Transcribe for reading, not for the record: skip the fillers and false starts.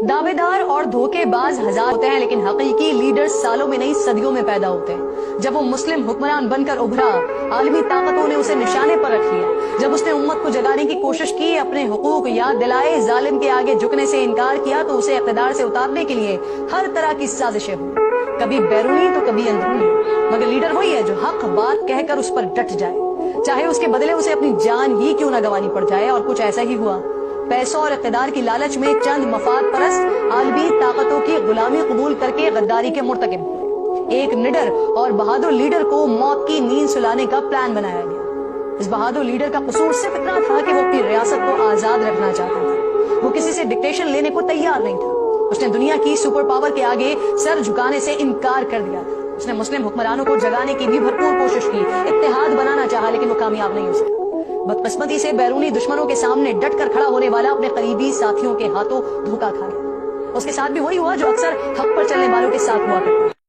दावेदार और धोखेबाज हजार होते हैं, लेकिन हकीकी लीडर सालों में नहीं सदियों में पैदा होते हैं। जब वो मुस्लिम हुक्मरान बनकर उभरा, आलमी ताकतों ने उसे निशाने पर रख लिया। जब उसने उम्मत को जगाने की कोशिश की, अपने हुकूक याद दिलाए, जालिम के आगे झुकने से इनकार किया, तो उसे इक़्तिदार से उतारने के लिए हर तरह की साजिशें हुई, कभी बैरूनी तो कभी अंदरूनी। मगर लीडर वही है जो हक बात कहकर उस पर डट जाए, चाहे उसके बदले उसे अपनी जान ही क्यों न गंवानी पड़ जाए। और कुछ ऐसा ही हुआ। पैसों और इक़्तिदार की लालच में चंद मफाद परस्त आलमी ताकतों की गुलामी कबूल करके गद्दारी के मुर्तकिब हुए। एक निडर और बहादुर लीडर को मौत की नींद सुलाने का प्लान बनाया गया। इस बहादुर लीडर का कसूर सिर्फ इतना था कि वो अपनी रियासत को आजाद रखना चाहता था। वो किसी से डिक्टेशन लेने को तैयार नहीं था। उसने दुनिया की सुपर पावर के आगे सर झुकाने से इनकार कर दिया था। उसने मुस्लिम हुक्मरानों को जगाने की भी भरपूर कोशिश की, इत्तेहाद बनाना चाहा, लेकिन वो कामयाब नहीं हो सका। बदकिस्मती से बैरूनी दुश्मनों के सामने डट कर खड़ा होने वाला अपने करीबी साथियों के हाथों धोखा खा गया। उसके साथ भी वही हुआ जो अक्सर हक पर चलने वालों के साथ हुआ करता है।